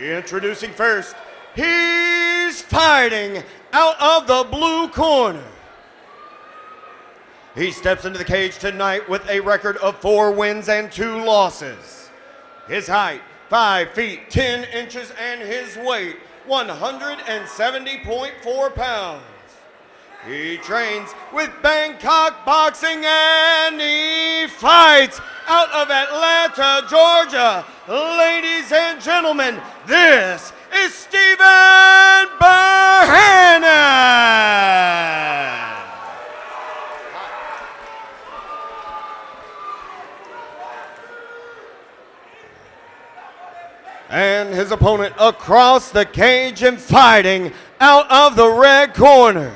Introducing first, he's fighting out of the blue corner. He steps into the cage tonight with a record of 4 wins and 2 losses. His height, 5 feet 10 inches, and his weight, 170.4 pounds. He trains with Bangkok Boxing and he fights out of Atlanta, Georgia. Ladies and gentlemen, this is Stevie Berhanan. And his opponent across the cage and fighting out of the red corner.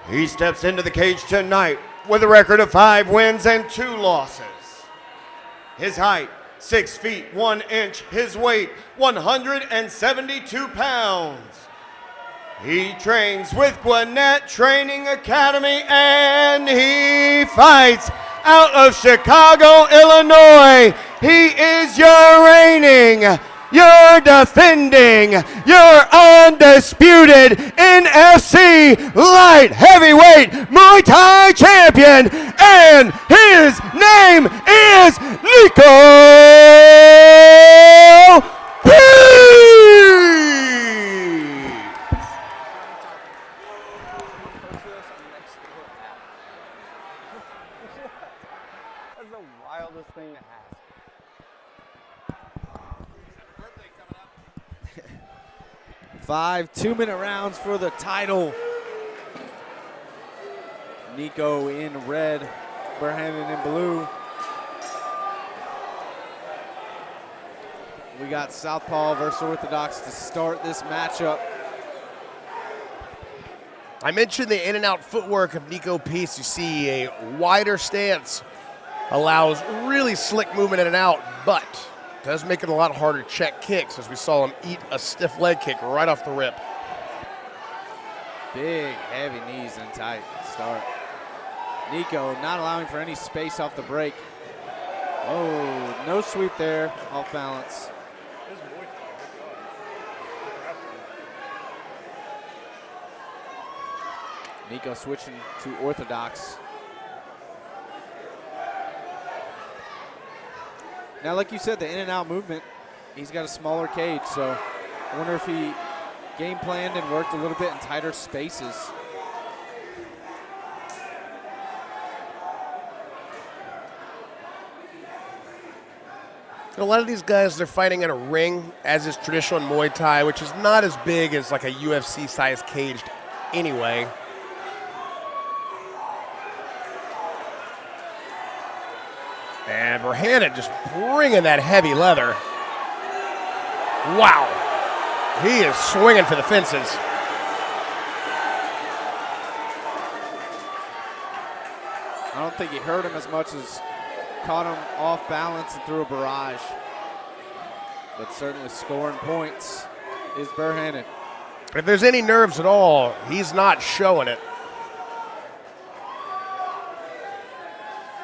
He steps into the cage tonight with a record of 5 wins and 2 losses. His height, 6 feet 1 inch. His weight, 172 pounds. He trains with Gwinnett Training Academy and he fights out of Chicago, Illinois. He is your reigning, your defending, your undisputed NFC light heavyweight Muay Thai champion, and his name is Niko. That's the wildest thing to ask. 5 2-minute rounds for the title. Niko in red, Berhanan in blue. We got Southpaw versus Orthodox to start this matchup. I mentioned the in and out footwork of Niko Peace. You see a wider stance, allows really slick movement in and out, but does make it a lot harder to check kicks, as we saw him eat a stiff leg kick right off the rip. Big, heavy knees and tight start. Niko not allowing for any space off the break. Oh, no sweep there, off balance. Niko switching to orthodox. Now, like you said, the in and out movement, he's got a smaller cage, so I wonder if he game planned and worked a little bit in tighter spaces. A lot of these guys, they're fighting in a ring, as is traditional in Muay Thai, which is not as big as like a UFC-sized cage anyway. And Berhanan just bringing that heavy leather. Wow. He is swinging for the fences. I don't think he hurt him as much as caught him off balance and threw a barrage. But certainly scoring points is Berhanan. If there's any nerves at all, he's not showing it.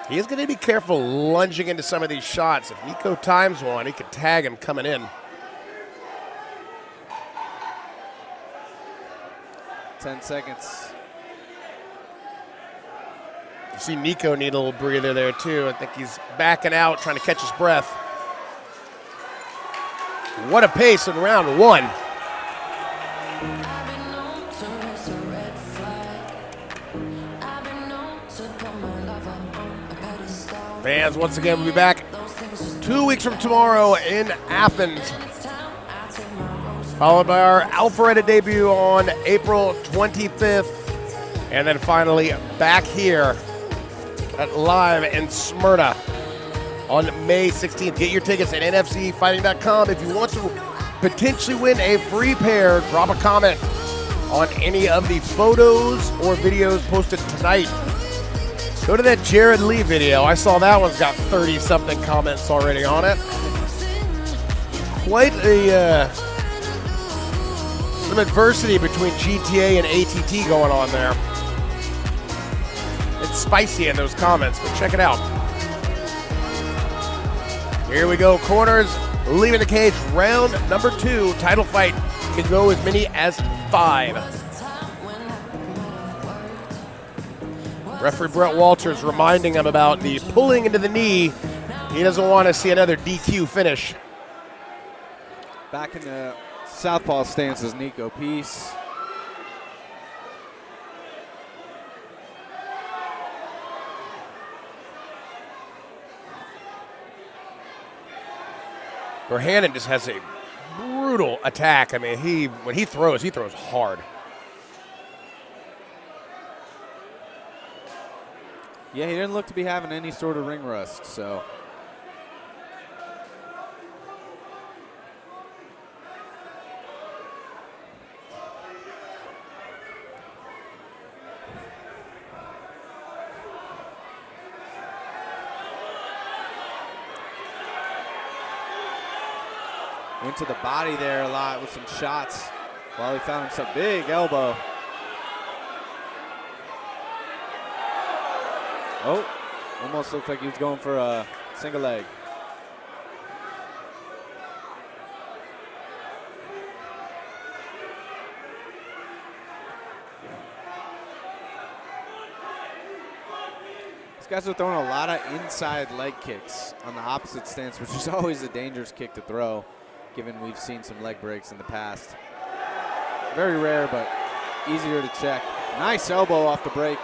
He is going to be careful lunging into some of these shots. If Niko times one, he could tag him coming in. 10 seconds. You see Niko need a little breather there too. I think he's backing out, trying to catch his breath. What a pace in round 1. Fans, once again, we'll be back 2 weeks from tomorrow in Athens, followed by our Alpharetta debut on April 25th, and then finally back here at live in Smyrna on May 16th. Get your tickets at NFCfighting.com. If you want to potentially win a free pair, drop a comment on any of the photos or videos posted tonight. Go to that Jared Lee video. I saw that one's got 30-something comments already on it. Quite some adversity between GTA and ATT going on there. It's spicy in those comments, but check it out. Here we go, corners leaving the cage. Round number 2, title fight. Can go as many as 5. Referee Brett Walters reminding him about the pulling into the knee. He doesn't want to see another DQ finish. Back in the southpaw stance is Niko. Peace. Berhanan just has a brutal attack. I mean, when he throws hard. Yeah, he didn't look to be having any sort of ring rust, so. Went to the body there a lot with some shots while he found himself big elbow. Oh, almost looked like he was going for a single leg. These guys are throwing a lot of inside leg kicks on the opposite stance, which is always a dangerous kick to throw, given we've seen some leg breaks in the past. Very rare, but easier to check. Nice elbow off the break.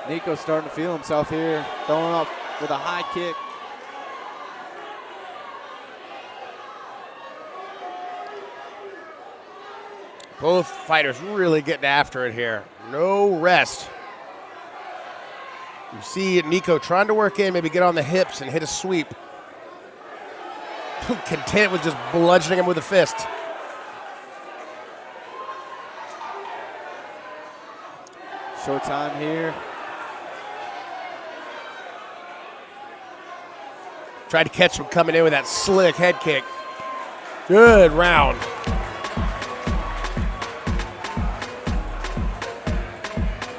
Niko starting to feel himself here, throwing up with a high kick. Both fighters really getting after it here. No rest. You see Niko trying to work in, maybe get on the hips and hit a sweep. Content with just bludgeoning him with a fist. Short time here. Tried to catch him coming in with that slick head kick. Good round.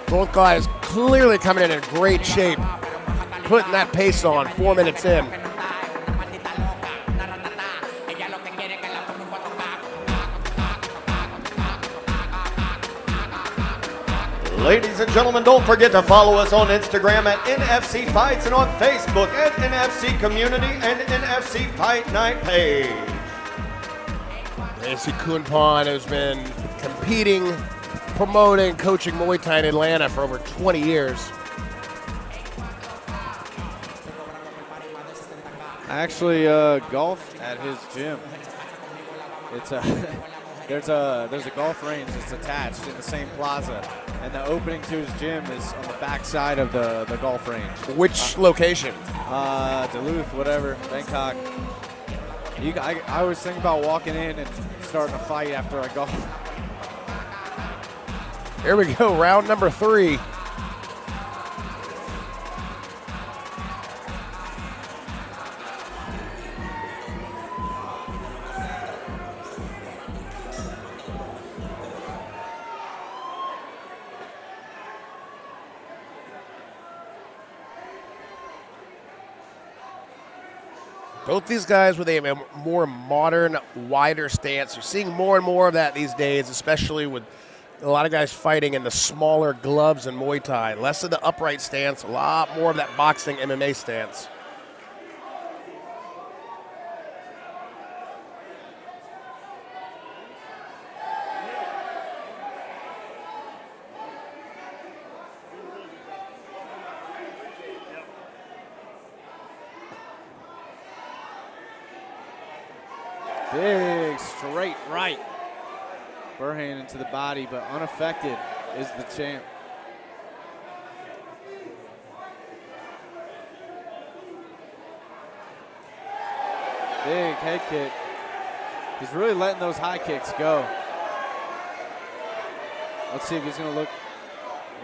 Both guys clearly coming in great shape. Putting that pace on 4 minutes in. Ladies and gentlemen, don't forget to follow us on Instagram at NFC Fights and on Facebook at NFC Community and NFC Fight Night page. Nancy Kunpan has been competing, promoting, coaching Muay Thai in Atlanta for over 20 years. I actually golf at his gym. It's a there's a golf range that's attached in the same plaza, and the opening to his gym is on the back side of the golf range. Which location? Duluth, whatever, Bangkok. I always think about walking in and starting a fight after I golf. Here we go, round number 3. Both these guys with a more modern, wider stance. You're seeing more and more of that these days, especially with a lot of guys fighting in the smaller gloves in Muay Thai. Less of the upright stance, a lot more of that boxing MMA stance. Big straight right. Berhanan to the body, but unaffected is the champ. Big head kick. He's really letting those high kicks go. Let's see if he's going to look.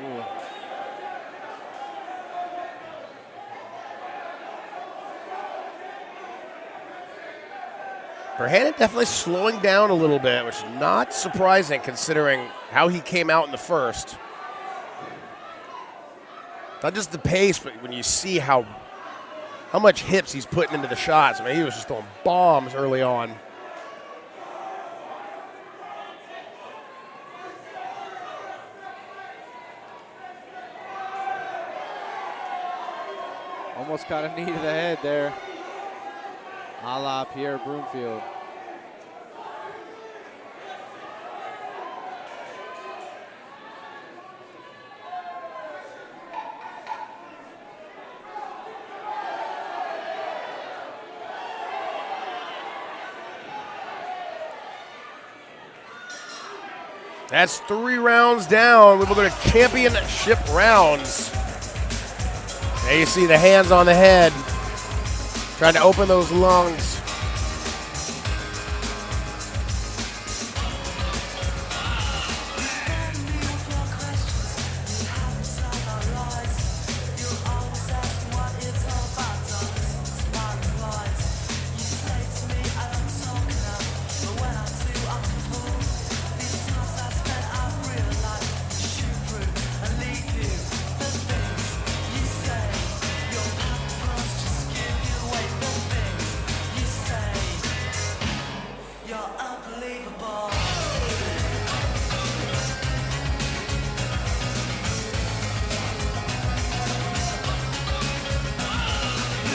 Ooh. Berhanan definitely slowing down a little bit, which is not surprising considering how he came out in the first. Not just the pace, but when you see how how much hips he's putting into the shots. I mean, he was just throwing bombs early on. Almost caught a knee to the head there. A la Pierre Broomfield. That's 3 rounds down. We will go to championship rounds. There you see the hands on the head, trying to open those lungs.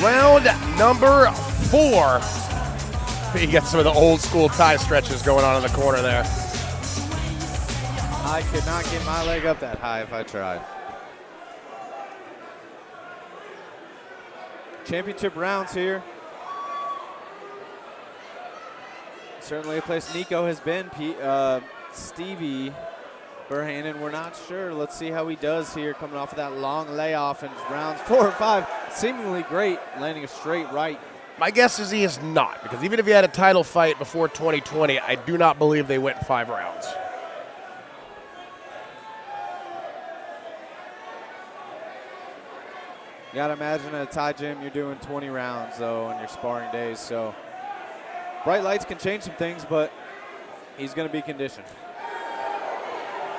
Round number 4. You get some of the old school tie stretches going on in the corner there. I could not get my leg up that high if I tried. Championship rounds here. Certainly a place Niko has been. Stevie Berhanan, we're not sure. Let's see how he does here coming off of that long layoff in rounds 4 and 5. Seemingly great, landing a straight right. My guess is he is not, because even if he had a title fight before 2020, I do not believe they went 5 rounds. You gotta imagine at a Thai gym, you're doing 20 rounds though on your sparring days, so bright lights can change some things, but he's gonna be conditioned.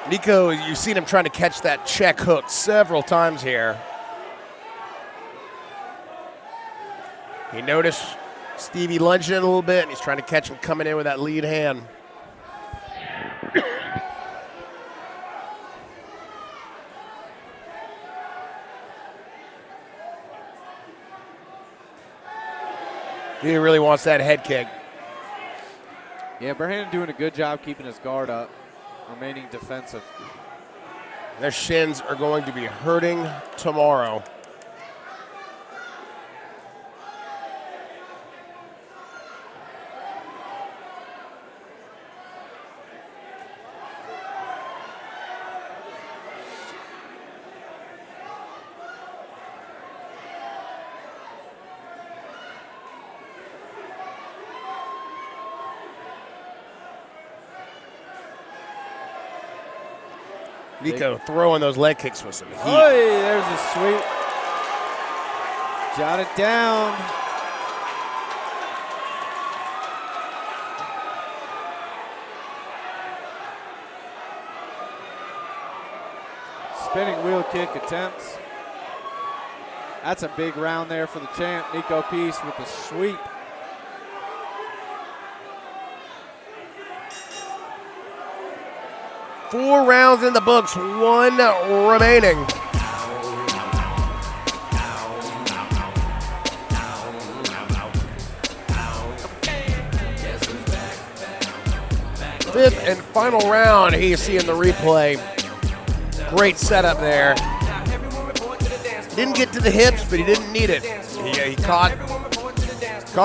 Niko, you've seen him trying to catch that check hook several times here. He noticed Stevie lunging in a little bit, and he's trying to catch him coming in with that lead hand. He really wants that head kick. Yeah, Berhanan doing a good job keeping his guard up, remaining defensive. Their shins are going to be hurting tomorrow. Niko throwing those leg kicks with some heat. Oy, there's a sweep. Jot it down. Spinning wheel kick attempts. That's a big round there for the champ. Niko Peace with the sweep. Four rounds in the books, 1 remaining. Fifth and final round, you see in the replay. Great setup there. Didn't get to the hips, but he didn't need it. He caught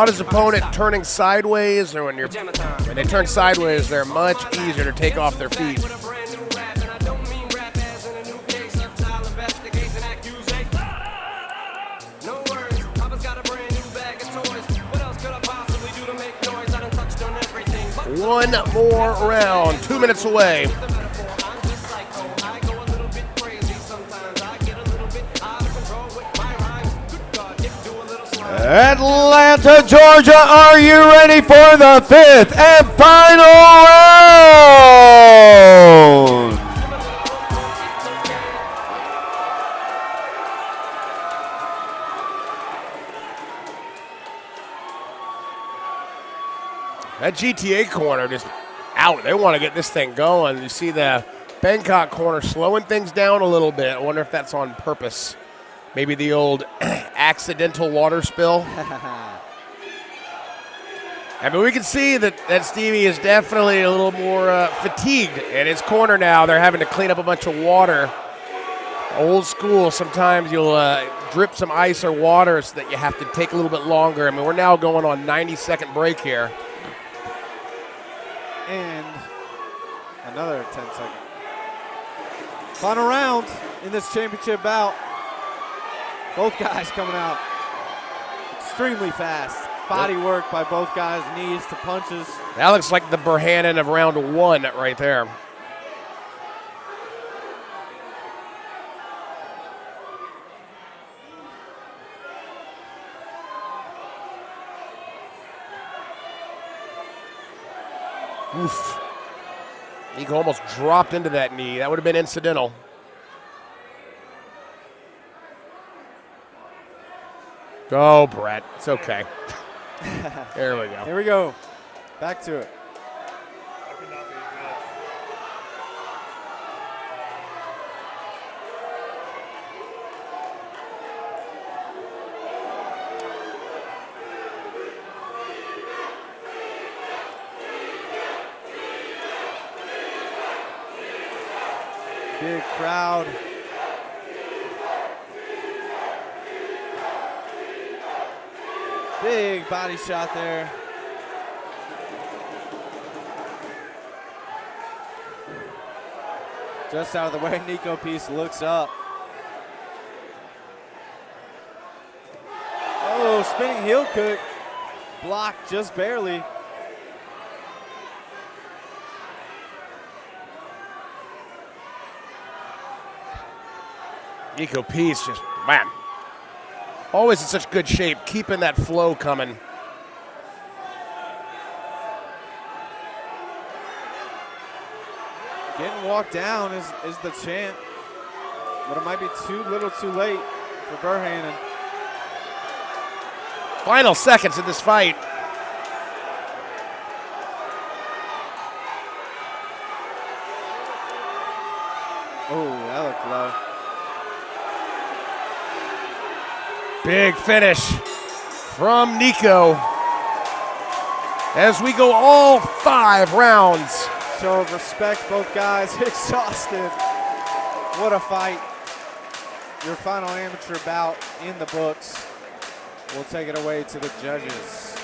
his opponent turning sideways, or when they turn sideways, they're much easier to take off their feet. One more round, 2 minutes away. Atlanta, Georgia, are you ready for the 5th and final round? That GTA corner just out. They want to get this thing going. You see the Bangkok corner slowing things down a little bit. I wonder if that's on purpose. Maybe the old accidental water spill. I mean, we can see that Stevie is definitely a little more fatigued in his corner now. They're having to clean up a bunch of water. Old school, sometimes you'll drip some ice or water so that you have to take a little bit longer. I mean, we're now going on 90-second break here. And another 10-second. Final round in this championship bout. Both guys coming out extremely fast. Body work by both guys, knees to punches. That looks like the Berhanan of round 1 right there. Oof. Niko almost dropped into that knee. That would have been incidental. Go, Brett. It's okay. There we go. Here we go. Back to it. Big crowd. Big body shot there. Just out of the way, Niko Peace looks up. Oh, spinning heel kick. Blocked just barely. Niko Peace just, man, always in such good shape, keeping that flow coming. Getting walked down is the chant, but it might be too little too late for Berhanan. Final seconds of this fight. Oh, that looked low. Big finish from Niko as we go all 5 rounds. Show of respect, both guys exhausted. What a fight. Your final amateur bout in the books. We'll take it away to the judges.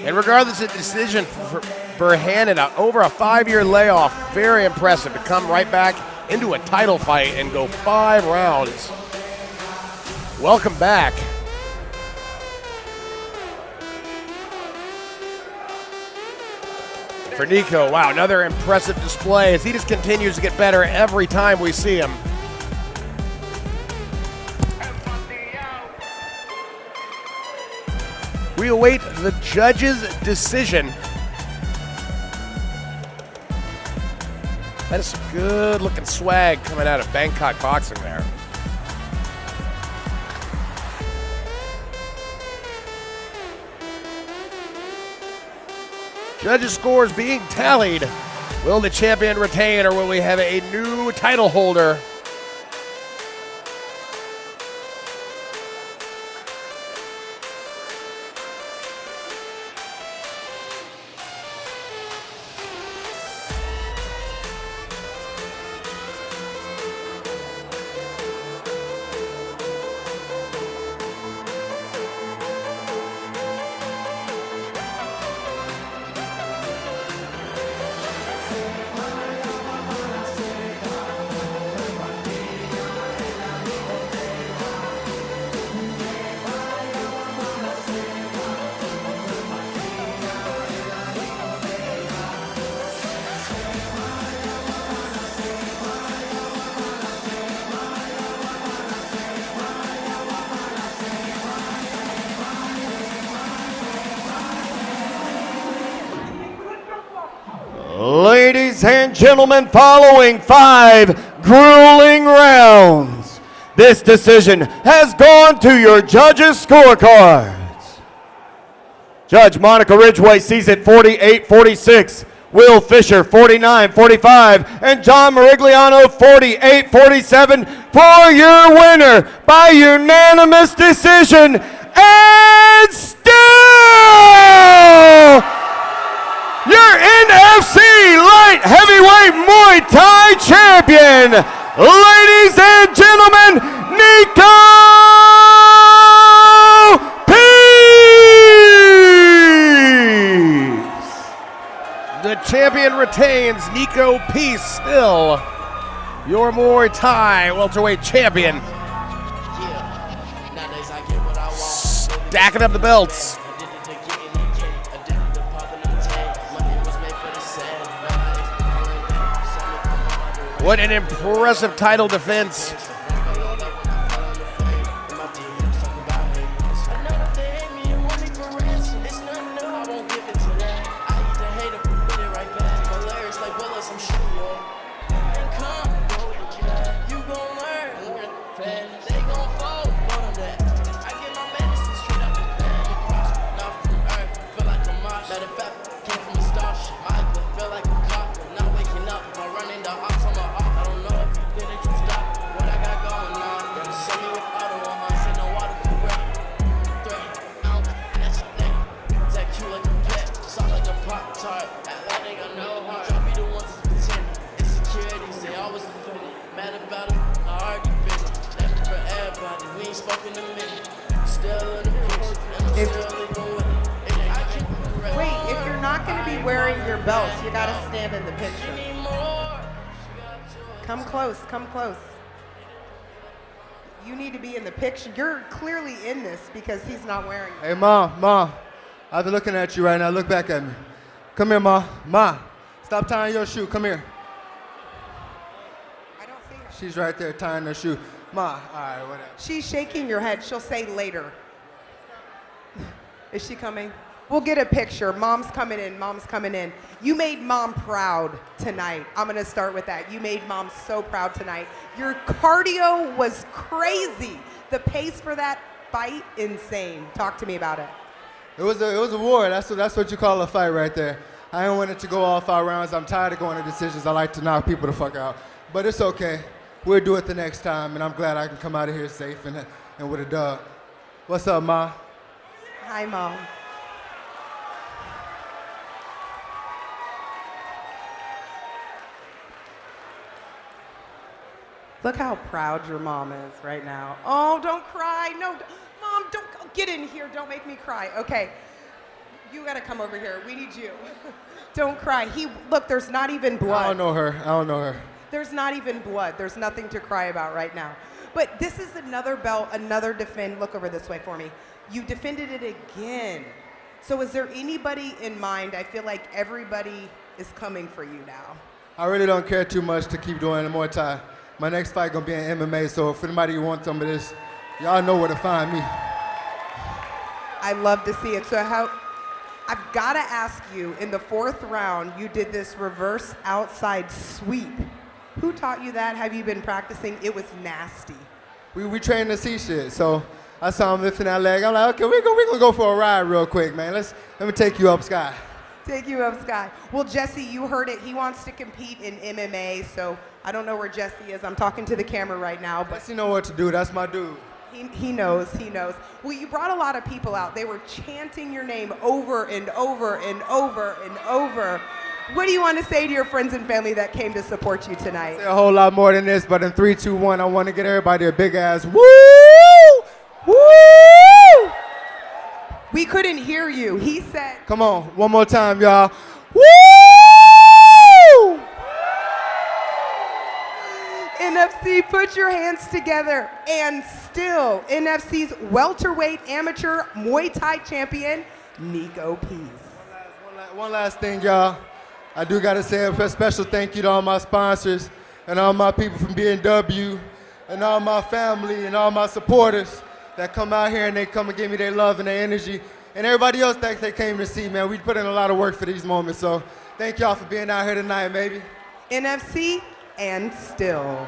And regardless of the decision for Berhanan, over a 5-year layoff, very impressive to come right back into a title fight and go 5 rounds. Welcome back. For Niko, wow, another impressive display as he just continues to get better every time we see him. We await the judge's decision. That is some good looking swag coming out of Bangkok boxing there. Judges' scores being tallied. Will the champion retain or will we have a new title holder? Ladies and gentlemen, following 5 grueling rounds, this decision has gone to your judges' scorecards. Judge Monica Ridgway sees it 48-46. Will Fisher 49-45. And John Morigliano 48-47 for your winner by unanimous decision. And still your NFC Light Heavyweight Muay Thai Champion, ladies and gentlemen, Niko Peace! The champion retains. Niko Peace still your Muay Thai welterweight champion. Stacking up the belts. What an impressive title defense. If you're not going to be wearing your belts, you got to stand in the picture. Come close, come close. You need to be in the picture. You're clearly in this because he's not wearing it. Hey, Ma, I've been looking at you right now. Look back at me. Come here, Ma, stop tying your shoe. Come here. I don't see her. She's right there tying her shoe. Ma, all right, whatever. She's shaking your head. She'll say later. Is she coming? We'll get a picture. Mom's coming in. Mom's coming in. You made Mom proud tonight. I'm going to start with that. You made Mom so proud tonight. Your cardio was crazy. The pace for that fight, insane. Talk to me about it. It was a war. That's what you call a fight right there. I didn't want it to go all 5 rounds. I'm tired of going to decisions. I like to knock people the fuck out. But it's okay. We'll do it the next time, and I'm glad I can come out of here safe and with a dub. What's up, Ma? Hi, Mom. Look how proud your mom is right now. Oh, don't cry. No, Mom, don't get in here. Don't make me cry. Okay, you gotta come over here. We need you. Don't cry. Look, there's not even blood. I don't know her. There's not even blood. There's nothing to cry about right now. But this is another belt, another defend. Look over this way for me. You defended it again. So is there anybody in mind? I feel like everybody is coming for you now. I really don't care too much to keep doing the Muay Thai. My next fight gonna be in MMA, so if anybody wants some of this, y'all know where to find me. I love to see it. So I've gotta ask you, in the 4th round, you did this reverse outside sweep. Who taught you that? Have you been practicing? It was nasty. We train to see shit, so I saw him lifting that leg. I'm like, okay, we're gonna go for a ride real quick, man. Let me take you up, Sky. Take you up, Sky. Well, Jesse, you heard it. He wants to compete in MMA, so I don't know where Jesse is. I'm talking to the camera right now, but Jesse know what to do. That's my dude. he knows. Well, you brought a lot of people out. They were chanting your name over and over and over and over. What do you want to say to your friends and family that came to support you tonight? Say a whole lot more than this, but in 3, 2, 1, I want to get everybody a big ass woo! Woo! We couldn't hear you. He said, Come on, one more time, y'all. Woo! NFC, put your hands together. And still, NFC's welterweight amateur Muay Thai champion, Niko Peace. One last thing, y'all. I do got to say a special thank you to all my sponsors and all my people from B&W and all my family and all my supporters that come out here and they come and give me their love and their energy. And everybody else that they came to see, man. We put in a lot of work for these moments. So thank y'all for being out here tonight, baby. NFC and still.